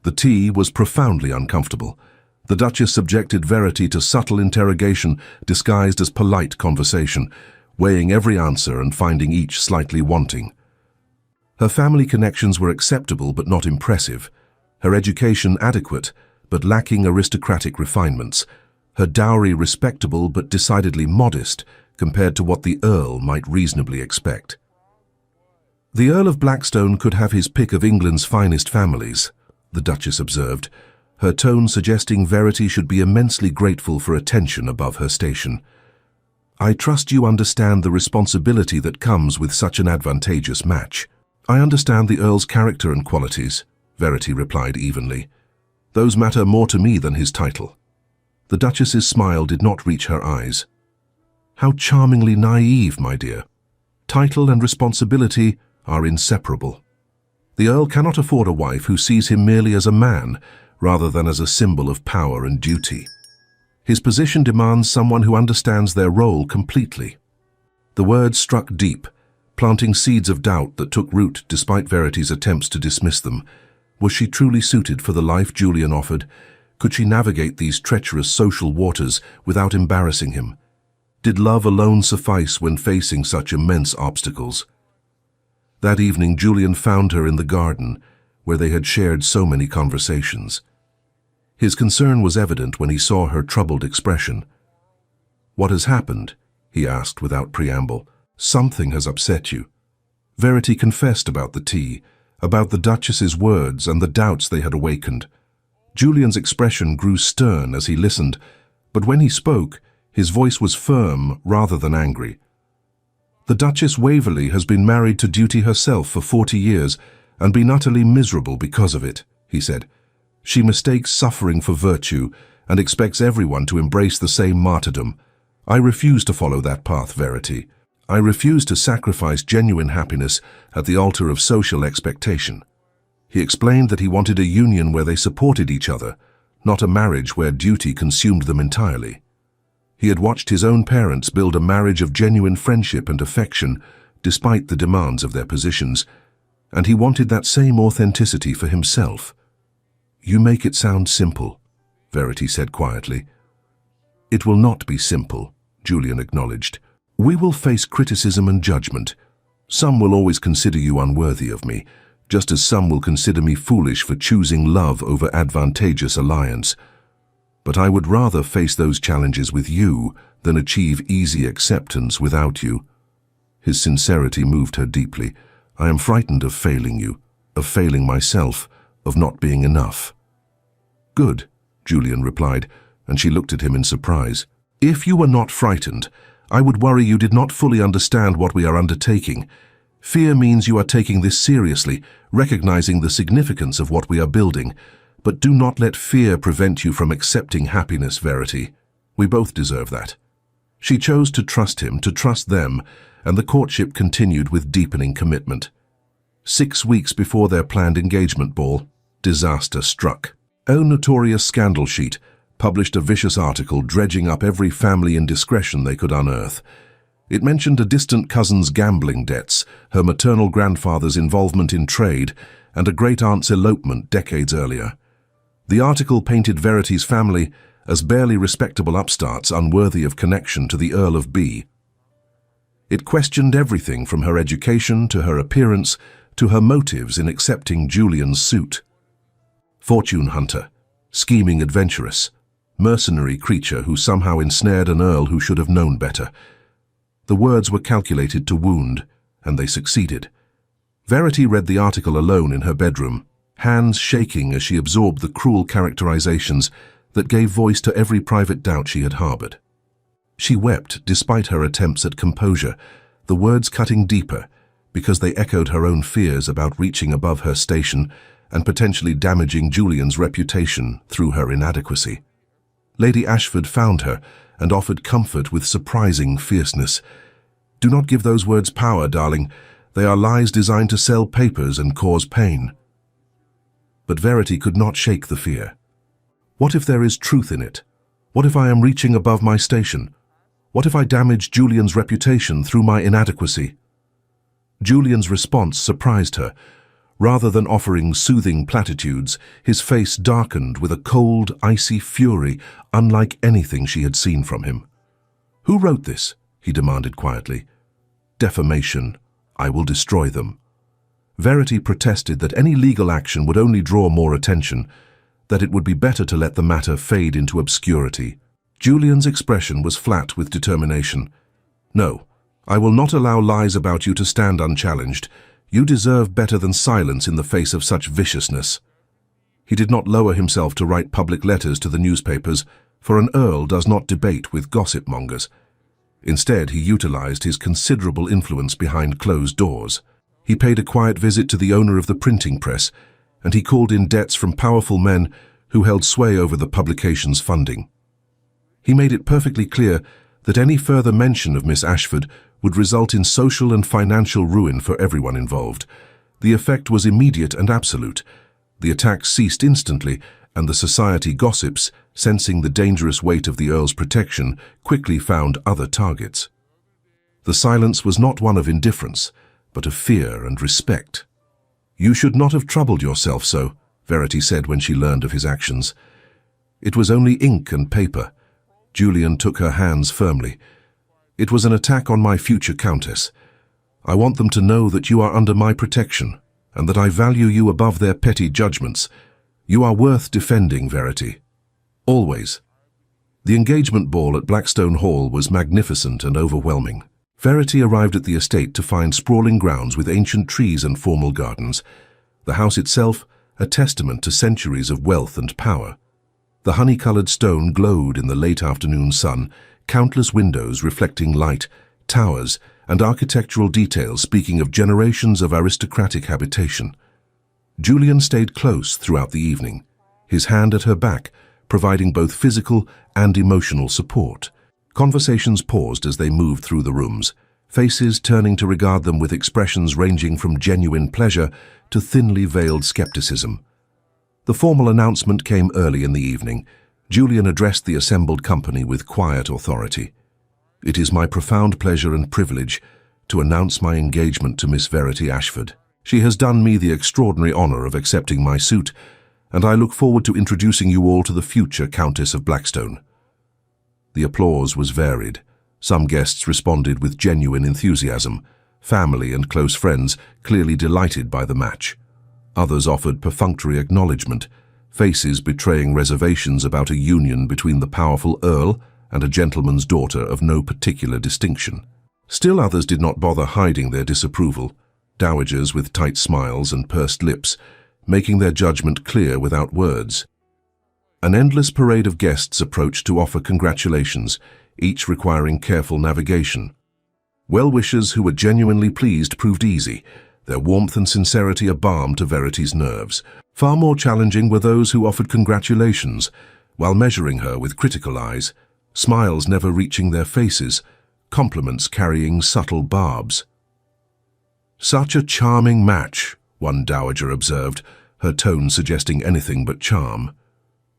Speaker 1: The tea was profoundly uncomfortable. The Duchess subjected Verity to subtle interrogation disguised as polite conversation, weighing every answer and finding each slightly wanting. Her family connections were acceptable but not impressive, her education adequate but lacking aristocratic refinements, her dowry respectable but decidedly modest compared to what the Earl might reasonably expect. The Earl of Blackstone could have his pick of England's finest families, the Duchess observed, her tone suggesting Verity should be immensely grateful for attention above her station. I trust you understand the responsibility that comes with such an advantageous match. I understand the Earl's character and qualities, Verity replied evenly. Those matter more to me than his title. The Duchess's smile did not reach her eyes. How charmingly naive, my dear. Title and responsibility are inseparable. The Earl cannot afford a wife who sees him merely as a man, rather than as a symbol of power and duty. His position demands someone who understands their role completely. The words struck deep, planting seeds of doubt that took root despite Verity's attempts to dismiss them. Was she truly suited for the life Julian offered? Could she navigate these treacherous social waters without embarrassing him? Did love alone suffice when facing such immense obstacles? That evening, Julian found her in the garden, where they had shared so many conversations. His concern was evident when he saw her troubled expression. What has happened? He asked without preamble. Something has upset you. Verity confessed about the tea, about the Duchess's words and the doubts they had awakened. Julian's expression grew stern as he listened, but when he spoke, his voice was firm rather than angry. The Duchess Waverley has been married to duty herself for 40 years and been utterly miserable because of it, he said. She mistakes suffering for virtue and expects everyone to embrace the same martyrdom. I refuse to follow that path, Verity. I refuse to sacrifice genuine happiness at the altar of social expectation. He explained that he wanted a union where they supported each other, not a marriage where duty consumed them entirely. He had watched his own parents build a marriage of genuine friendship and affection, despite the demands of their positions, and he wanted that same authenticity for himself. You make it sound simple, Verity said quietly. It will not be simple, Julian acknowledged. We will face criticism and judgment. Some will always consider you unworthy of me, just as some will consider me foolish for choosing love over advantageous alliance. But I would rather face those challenges with you than achieve easy acceptance without you." His sincerity moved her deeply. "I am frightened of failing you, of failing myself, of not being enough." "Good," Julian replied, and she looked at him in surprise. "If you were not frightened, I would worry you did not fully understand what we are undertaking. Fear means you are taking this seriously, recognizing the significance of what we are building. But do not let fear prevent you from accepting happiness, Verity. We both deserve that." She chose to trust him, to trust them, and the courtship continued with deepening commitment. 6 weeks before their planned engagement ball, disaster struck. A notorious scandal sheet published a vicious article dredging up every family indiscretion they could unearth. It mentioned a distant cousin's gambling debts, her maternal grandfather's involvement in trade, and a great-aunt's elopement decades earlier. The article painted Verity's family as barely respectable upstarts unworthy of connection to the Earl of B. It questioned everything from her education to her appearance to her motives in accepting Julian's suit. Fortune hunter, scheming adventuress, mercenary creature who somehow ensnared an earl who should have known better. The words were calculated to wound, and they succeeded. Verity read the article alone in her bedroom, hands shaking as she absorbed the cruel characterizations that gave voice to every private doubt she had harbored. She wept despite her attempts at composure, the words cutting deeper because they echoed her own fears about reaching above her station and potentially damaging Julian's reputation through her inadequacy. Lady Ashford found her and offered comfort with surprising fierceness. "Do not give those words power, darling. They are lies designed to sell papers and cause pain." But Verity could not shake the fear. What if there is truth in it? What if I am reaching above my station? What if I damage Julian's reputation through my inadequacy? Julian's response surprised her. Rather than offering soothing platitudes, his face darkened with a cold, icy fury unlike anything she had seen from him. "Who wrote this?" he demanded quietly. "Defamation. I will destroy them." Verity protested that any legal action would only draw more attention, that it would be better to let the matter fade into obscurity. Julian's expression was flat with determination. "No, I will not allow lies about you to stand unchallenged. You deserve better than silence in the face of such viciousness." He did not lower himself to write public letters to the newspapers, for an earl does not debate with gossip mongers. Instead, he utilized his considerable influence behind closed doors. He paid a quiet visit to the owner of the printing press, and he called in debts from powerful men who held sway over the publication's funding. He made it perfectly clear that any further mention of Miss Ashford would result in social and financial ruin for everyone involved. The effect was immediate and absolute. The attacks ceased instantly, and the society gossips, sensing the dangerous weight of the Earl's protection, quickly found other targets. The silence was not one of indifference, but of fear and respect. "You should not have troubled yourself so," Verity said when she learned of his actions. "It was only ink and paper." Julian took her hands firmly. "It was an attack on my future countess. I want them to know that you are under my protection, and that I value you above their petty judgments. You are worth defending, Verity. Always." The engagement ball at Blackstone Hall was magnificent and overwhelming. Verity arrived at the estate to find sprawling grounds with ancient trees and formal gardens. The house itself, a testament to centuries of wealth and power. The honey-colored stone glowed in the late afternoon sun, countless windows reflecting light, towers, and architectural details speaking of generations of aristocratic habitation. Julian stayed close throughout the evening, his hand at her back, providing both physical and emotional support. Conversations paused as they moved through the rooms, faces turning to regard them with expressions ranging from genuine pleasure to thinly veiled skepticism. The formal announcement came early in the evening. Julian addressed the assembled company with quiet authority. "It is my profound pleasure and privilege to announce my engagement to Miss Verity Ashford. She has done me the extraordinary honor of accepting my suit, and I look forward to introducing you all to the future Countess of Blackstone." The applause was varied. Some guests responded with genuine enthusiasm, family and close friends clearly delighted by the match. Others offered perfunctory acknowledgement, faces betraying reservations about a union between the powerful earl and a gentleman's daughter of no particular distinction. Still others did not bother hiding their disapproval, dowagers with tight smiles and pursed lips, making their judgment clear without words. An endless parade of guests approached to offer congratulations, each requiring careful navigation. Well-wishers who were genuinely pleased proved easy, their warmth and sincerity a balm to Verity's nerves. Far more challenging were those who offered congratulations, while measuring her with critical eyes, smiles never reaching their faces, compliments carrying subtle barbs. "Such a charming match," one dowager observed, her tone suggesting anything but charm.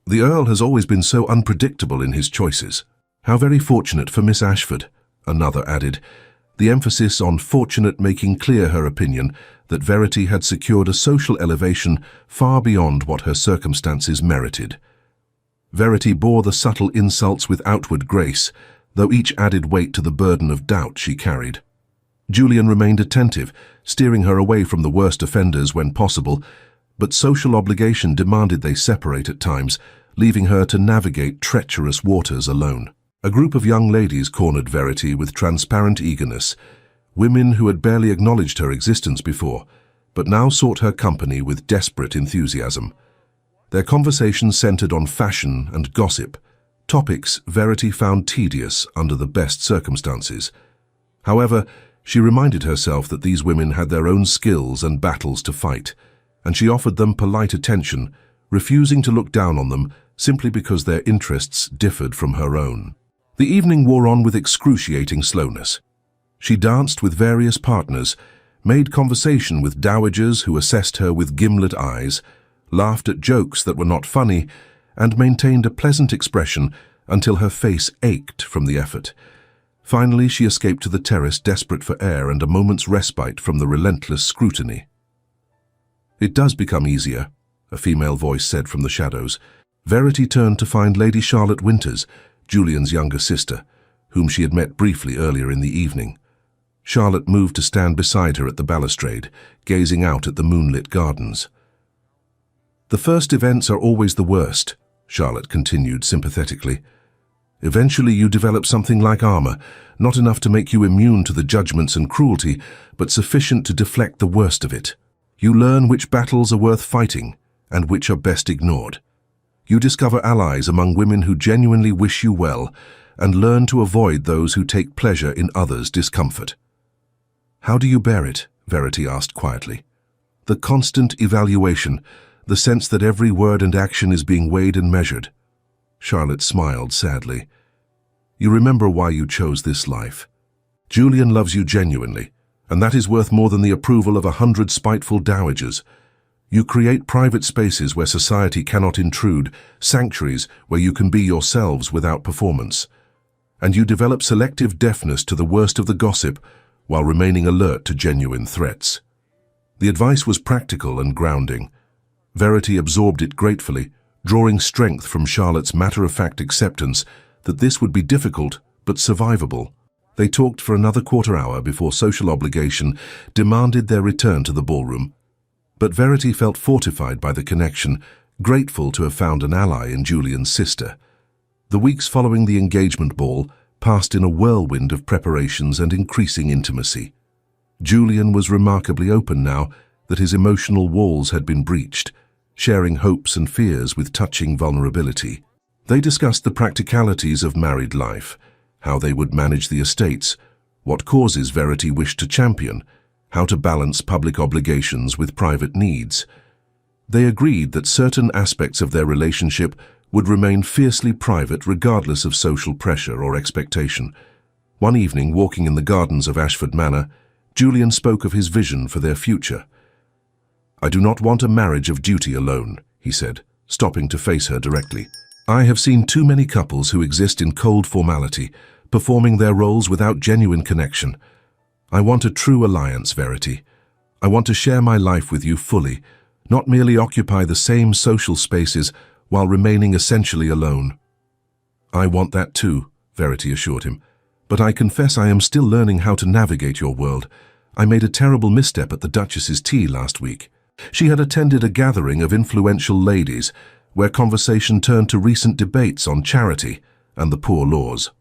Speaker 1: "The Earl has always been so unpredictable in his choices." "How very fortunate for Miss Ashford," another added, the emphasis on fortunate making clear her opinion that Verity had secured a social elevation far beyond what her circumstances merited. Verity bore the subtle insults with outward grace, though each added weight to the burden of doubt she carried. Julian remained attentive, steering her away from the worst offenders when possible, but social obligation demanded they separate at times, leaving her to navigate treacherous waters alone. A group of young ladies cornered Verity with transparent eagerness, women who had barely acknowledged her existence before, but now sought her company with desperate enthusiasm. Their conversations centered on fashion and gossip, topics Verity found tedious under the best circumstances. However, she reminded herself that these women had their own skills and battles to fight, and she offered them polite attention, refusing to look down on them simply because their interests differed from her own. The evening wore on with excruciating slowness. She danced with various partners, made conversation with dowagers who assessed her with gimlet eyes, laughed at jokes that were not funny, and maintained a pleasant expression until her face ached from the effort. Finally, she escaped to the terrace, desperate for air and a moment's respite from the relentless scrutiny. "It does become easier," a female voice said from the shadows. Verity turned to find Lady Charlotte Winters, Julian's younger sister, whom she had met briefly earlier in the evening. Charlotte moved to stand beside her at the balustrade, gazing out at the moonlit gardens. "The first events are always the worst," Charlotte continued sympathetically. "Eventually you develop something like armor, not enough to make you immune to the judgments and cruelty, but sufficient to deflect the worst of it. You learn which battles are worth fighting and which are best ignored. You discover allies among women who genuinely wish you well and learn to avoid those who take pleasure in others' discomfort." "How do you bear it?" Verity asked quietly. "The constant evaluation, the sense that every word and action is being weighed and measured." Charlotte smiled sadly. "You remember why you chose this life. Julian loves you genuinely, and that is worth more than the approval of 100 spiteful dowagers. You create private spaces where society cannot intrude, sanctuaries where you can be yourselves without performance. And you develop selective deafness to the worst of the gossip while remaining alert to genuine threats." The advice was practical and grounding. Verity absorbed it gratefully, drawing strength from Charlotte's matter-of-fact acceptance that this would be difficult but survivable. They talked for another quarter-hour before social obligation demanded their return to the ballroom. But Verity felt fortified by the connection, grateful to have found an ally in Julian's sister. The weeks following the engagement ball passed in a whirlwind of preparations and increasing intimacy. Julian was remarkably open now that his emotional walls had been breached, sharing hopes and fears with touching vulnerability. They discussed the practicalities of married life, how they would manage the estates, what causes Verity wished to champion, how to balance public obligations with private needs. They agreed that certain aspects of their relationship would remain fiercely private regardless of social pressure or expectation. One evening, walking in the gardens of Ashford Manor, Julian spoke of his vision for their future. "I do not want a marriage of duty alone," he said, stopping to face her directly. "I have seen too many couples who exist in cold formality, performing their roles without genuine connection. I want a true alliance, Verity. I want to share my life with you fully, not merely occupy the same social spaces while remaining essentially alone." "I want that too," Verity assured him, "but I confess I am still learning how to navigate your world. I made a terrible misstep at the Duchess's tea last week." She had attended a gathering of influential ladies where conversation turned to recent debates on charity and the poor laws.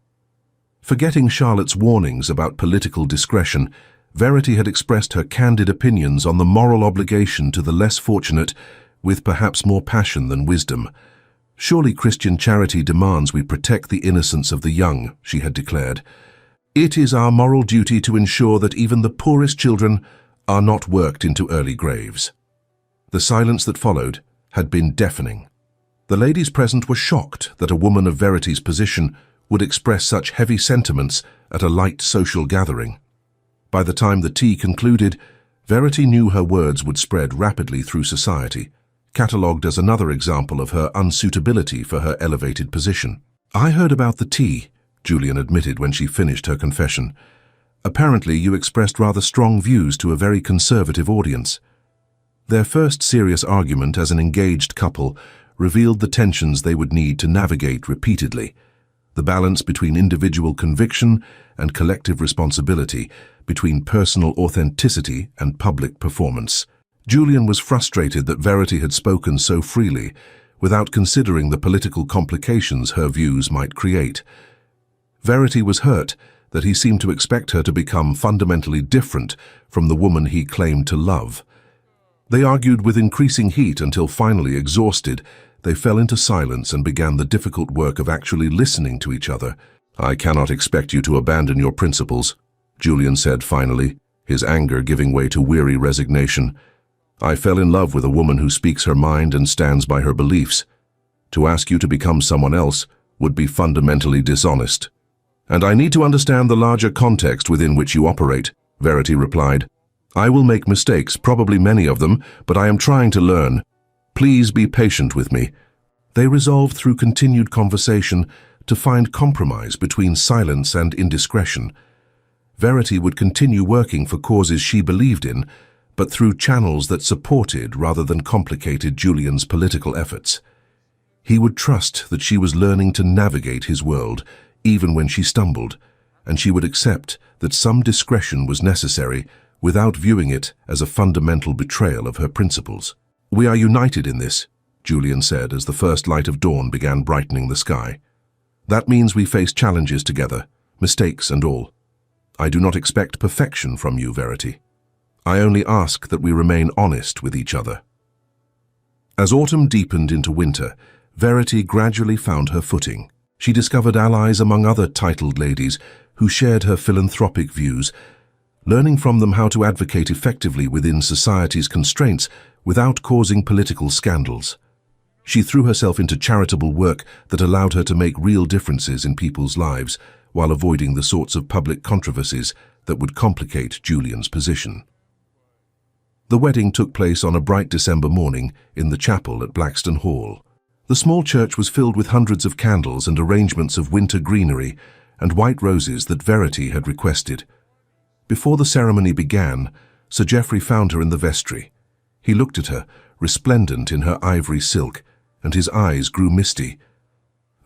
Speaker 1: Forgetting Charlotte's warnings about political discretion, Verity had expressed her candid opinions on the moral obligation to the less fortunate with perhaps more passion than wisdom. "Surely Christian charity demands we protect the innocence of the young," she had declared. "It is our moral duty to ensure that even the poorest children are not worked into early graves." The silence that followed had been deafening. The ladies present were shocked that a woman of Verity's position would express such heavy sentiments at a light social gathering. By the time the tea concluded, Verity knew her words would spread rapidly through society, catalogued as another example of her unsuitability for her elevated position. "I heard about the tea," Julian admitted when she finished her confession. "Apparently you expressed rather strong views to a very conservative audience." Their first serious argument as an engaged couple revealed the tensions they would need to navigate repeatedly, the balance between individual conviction and collective responsibility, between personal authenticity and public performance. Julian was frustrated that Verity had spoken so freely, without considering the political complications her views might create. Verity was hurt that he seemed to expect her to become fundamentally different from the woman he claimed to love. They argued with increasing heat until finally, exhausted, they fell into silence and began the difficult work of actually listening to each other. "I cannot expect you to abandon your principles," Julian said finally, his anger giving way to weary resignation. "I fell in love with a woman who speaks her mind and stands by her beliefs. To ask you to become someone else would be fundamentally dishonest." "And I need to understand the larger context within which you operate," Verity replied. "I will make mistakes, probably many of them, but I am trying to learn. Please be patient with me." They resolved through continued conversation to find compromise between silence and indiscretion. Verity would continue working for causes she believed in, but through channels that supported rather than complicated Julian's political efforts. He would trust that she was learning to navigate his world, even when she stumbled, and she would accept that some discretion was necessary without viewing it as a fundamental betrayal of her principles. "We are united in this," Julian said as the first light of dawn began brightening the sky. "That means we face challenges together, mistakes and all. I do not expect perfection from you, Verity. I only ask that we remain honest with each other." As autumn deepened into winter, Verity gradually found her footing. She discovered allies among other titled ladies who shared her philanthropic views, learning from them how to advocate effectively within society's constraints without causing political scandals. She threw herself into charitable work that allowed her to make real differences in people's lives while avoiding the sorts of public controversies that would complicate Julian's position. The wedding took place on a bright December morning in the chapel at Blackstone Hall. The small church was filled with hundreds of candles and arrangements of winter greenery and white roses that Verity had requested. Before the ceremony began, Sir Geoffrey found her in the vestry. He looked at her, resplendent in her ivory silk, and his eyes grew misty.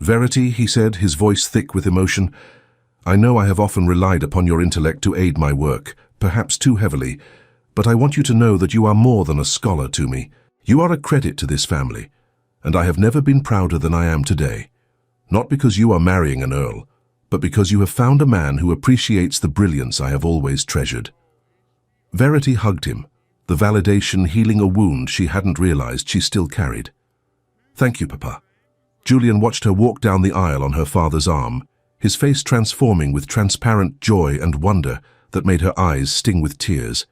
Speaker 1: "Verity," he said, his voice thick with emotion, "I know I have often relied upon your intellect to aid my work, perhaps too heavily, but I want you to know that you are more than a scholar to me. You are a credit to this family, and I have never been prouder than I am today. Not because you are marrying an earl, but because you have found a man who appreciates the brilliance I have always treasured." Verity hugged him, the validation healing a wound she hadn't realized she still carried. "Thank you, Papa." Julian watched her walk down the aisle on her father's arm, his face transforming with transparent joy and wonder that made her eyes sting with tears.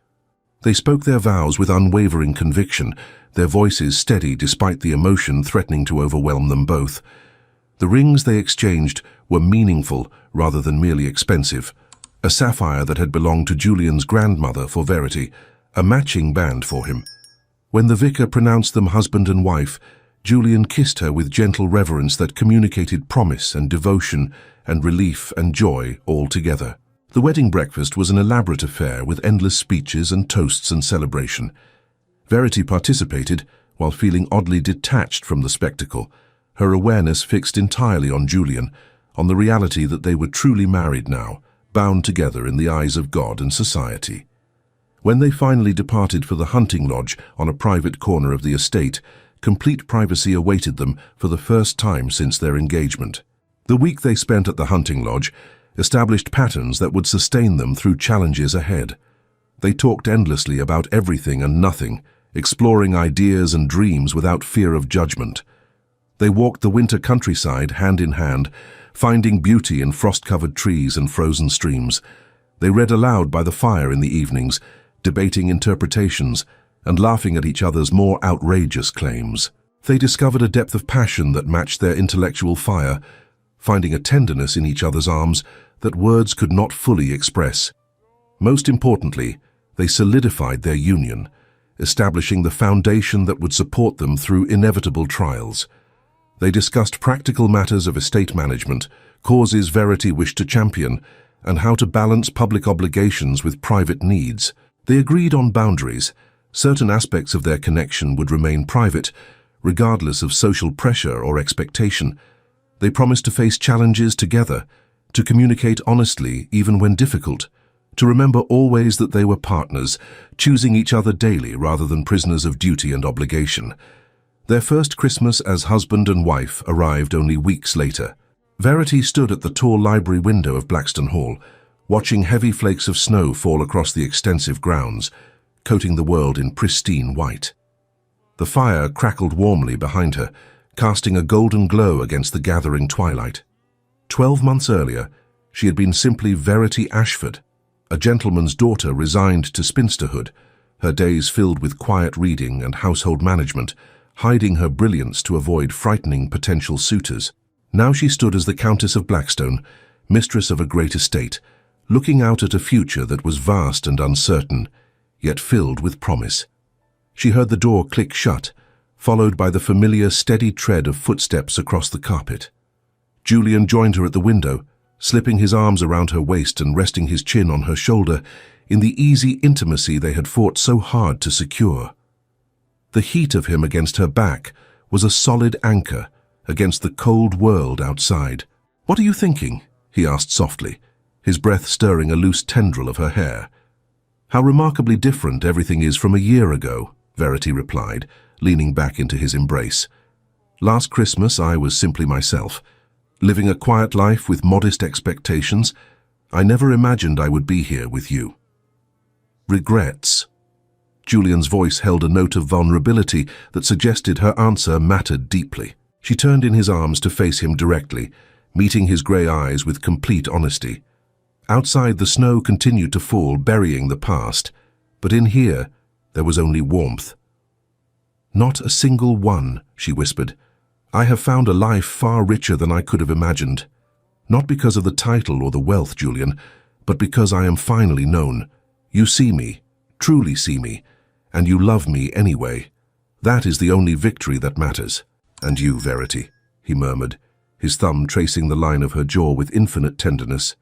Speaker 1: They spoke their vows with unwavering conviction, their voices steady despite the emotion threatening to overwhelm them both. The rings they exchanged were meaningful rather than merely expensive. A sapphire that had belonged to Julian's grandmother for Verity, a matching band for him. When the vicar pronounced them husband and wife, Julian kissed her with gentle reverence that communicated promise and devotion and relief and joy all together. The wedding breakfast was an elaborate affair with endless speeches and toasts and celebration. Verity participated while feeling oddly detached from the spectacle, her awareness fixed entirely on Julian, on the reality that they were truly married now, bound together in the eyes of God and society. When they finally departed for the hunting lodge on a private corner of the estate, complete privacy awaited them for the first time since their engagement. The week they spent at the hunting lodge established patterns that would sustain them through challenges ahead. They talked endlessly about everything and nothing, exploring ideas and dreams without fear of judgment. They walked the winter countryside hand in hand, finding beauty in frost-covered trees and frozen streams. They read aloud by the fire in the evenings, debating interpretations and laughing at each other's more outrageous claims. They discovered a depth of passion that matched their intellectual fire, finding a tenderness in each other's arms that words could not fully express. Most importantly, they solidified their union, establishing the foundation that would support them through inevitable trials. They discussed practical matters of estate management, causes Verity wished to champion, and how to balance public obligations with private needs. They agreed on boundaries. Certain aspects of their connection would remain private, regardless of social pressure or expectation. They promised to face challenges together, to communicate honestly even when difficult, to remember always that they were partners, choosing each other daily rather than prisoners of duty and obligation. Their first Christmas as husband and wife arrived only weeks later. Verity stood at the tall library window of Blackstone Hall, watching heavy flakes of snow fall across the extensive grounds, coating the world in pristine white. The fire crackled warmly behind her, casting a golden glow against the gathering twilight. 12 months earlier, she had been simply Verity Ashford, a gentleman's daughter resigned to spinsterhood, her days filled with quiet reading and household management, hiding her brilliance to avoid frightening potential suitors. Now she stood as the Countess of Blackstone, mistress of a great estate, looking out at a future that was vast and uncertain, yet filled with promise. She heard the door click shut, followed by the familiar steady tread of footsteps across the carpet. Julian joined her at the window, slipping his arms around her waist and resting his chin on her shoulder in the easy intimacy they had fought so hard to secure. The heat of him against her back was a solid anchor against the cold world outside. "What are you thinking?" he asked softly, his breath stirring a loose tendril of her hair. "How remarkably different everything is from a year ago," Verity replied, leaning back into his embrace. "Last Christmas I was simply myself, living a quiet life with modest expectations. I never imagined I would be here with you." "Regrets?" Julian's voice held a note of vulnerability that suggested her answer mattered deeply. She turned in his arms to face him directly, meeting his grey eyes with complete honesty. Outside, the snow continued to fall, burying the past, but in here there was only warmth. "Not a single one," she whispered. "I have found a life far richer than I could have imagined. Not because of the title or the wealth, Julian, but because I am finally known. You see me, truly see me, and you love me anyway. That is the only victory that matters." "And you, Verity," he murmured, his thumb tracing the line of her jaw with infinite tenderness.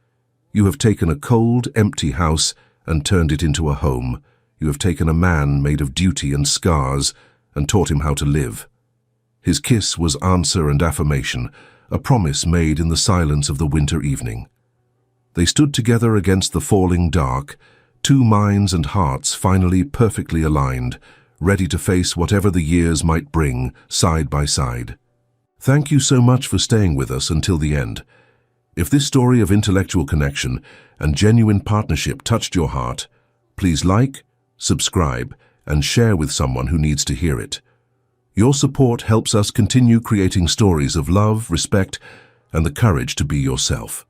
Speaker 1: "You have taken a cold, empty house and turned it into a home. You have taken a man made of duty and scars and taught him how to live." His kiss was answer and affirmation, a promise made in the silence of the winter evening. They stood together against the falling dark, two minds and hearts finally perfectly aligned, ready to face whatever the years might bring, side by side. Thank you so much for staying with us until the end. If this story of intellectual connection and genuine partnership touched your heart, please like, subscribe, and share with someone who needs to hear it. Your support helps us continue creating stories of love, respect, and the courage to be yourself.